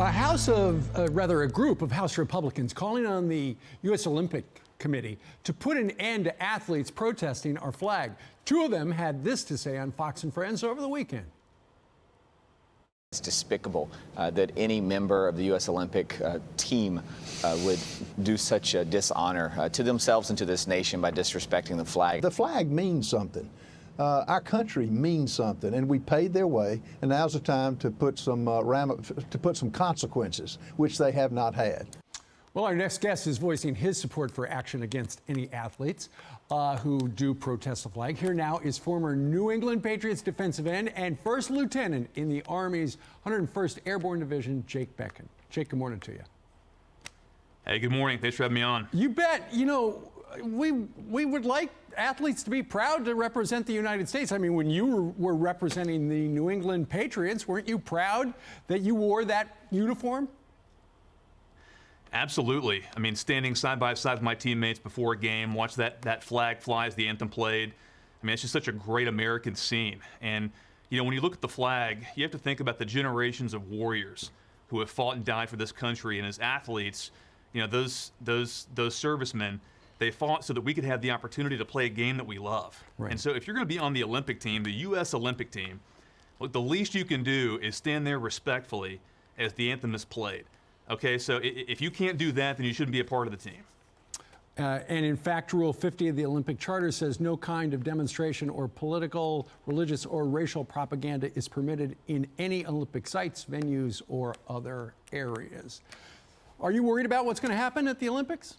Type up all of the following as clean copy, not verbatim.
A group of House Republicans calling on the U.S. Olympic Committee to put an end to athletes protesting our flag. Two of them had this to say on Fox and Friends over the weekend. It's despicable that any member of the U.S. Olympic team would do such a dishonor to themselves and to this nation by disrespecting the flag. The flag means something. Our country means something, and we paid their way, and now's the time to put some consequences, which they have not had. Well, our next guest is voicing his support for action against any athletes who do protest the flag. Here now is former New England Patriots defensive end and first lieutenant in the Army's 101st Airborne Division, Jake Bequette. Jake, good morning to you. Hey, good morning. Thanks for having me on. You bet. You know, we would like athletes to be proud to represent the United States. I mean, when you were representing the New England Patriots, weren't you proud that you wore that uniform? Absolutely. I mean, standing side by side with my teammates before a game, watch that flag fly as the anthem played. I mean, it's just such a great American scene. And, you know, when you look at the flag, you have to think about the generations of warriors who have fought and died for this country. And as athletes, you know, those servicemen, they fought so that we could have the opportunity to play a game that we love. Right. And so if you're going to be on the Olympic team, the U.S. Olympic team, look, the least you can do is stand there respectfully as the anthem is played. Okay, so if you can't do that, then you shouldn't be a part of the team. And in fact, Rule 50 of the Olympic Charter says no kind of demonstration or political, religious, or racial propaganda is permitted in any Olympic sites, venues, or other areas. Are you worried about what's going to happen at the Olympics?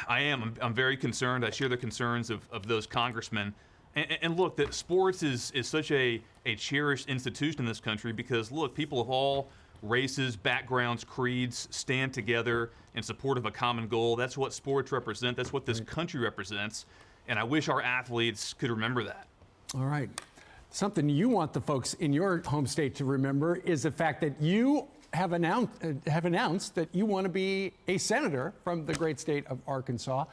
I am. I'm very concerned. I share the concerns of those congressmen. And look, that sports is such a cherished institution in this country because, look, people of all races, backgrounds, creeds stand together in support of a common goal. That's what sports represent. That's what this country represents. And I wish our athletes could remember that. All right. Something you want the folks in your home state to remember is the fact that you have announced that you want to be a senator from the great state of Arkansas.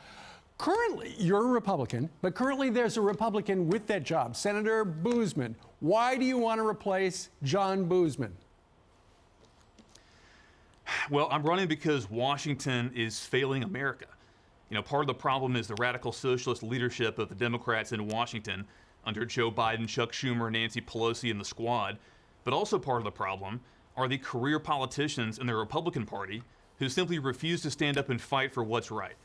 Currently, you're a Republican, but currently there's a Republican with that job, Senator Boozman. Why do you want to replace John Boozman? Well, I'm running because Washington is failing America. You know, part of the problem is the radical socialist leadership of the Democrats in Washington under Joe Biden, Chuck Schumer, Nancy Pelosi, and the squad. But also part of the problem are the career politicians in the Republican Party who simply refuse to stand up and fight for what's right.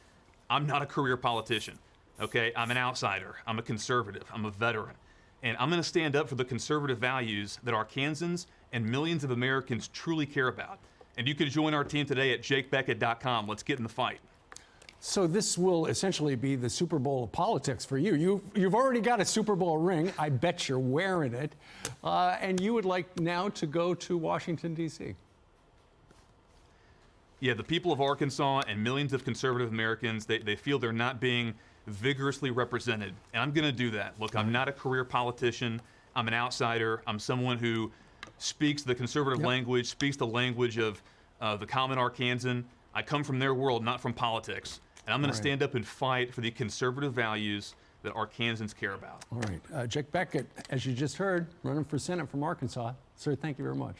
I'm not a career politician, okay? I'm an outsider. I'm a conservative. I'm a veteran. And I'm going to stand up for the conservative values that Arkansans and millions of Americans truly care about. And you can join our team today at jakebeckett.com. Let's get in the fight. So this will essentially be the Super Bowl of politics for you. You've already got a Super Bowl ring. I bet you're wearing it. And you would like now to go to Washington, D.C. Yeah, the people of Arkansas and millions of conservative Americans, they feel they're not being vigorously represented. And I'm going to do that. Look, I'm not a career politician. I'm an outsider. I'm someone who speaks the conservative language, speaks the language of the common Arkansan. I come from their world, not from politics. And I'm going to stand up and fight for the conservative values that Arkansans care about. All right. Jake Beckett, as you just heard, running for Senate from Arkansas. Sir, thank you very much.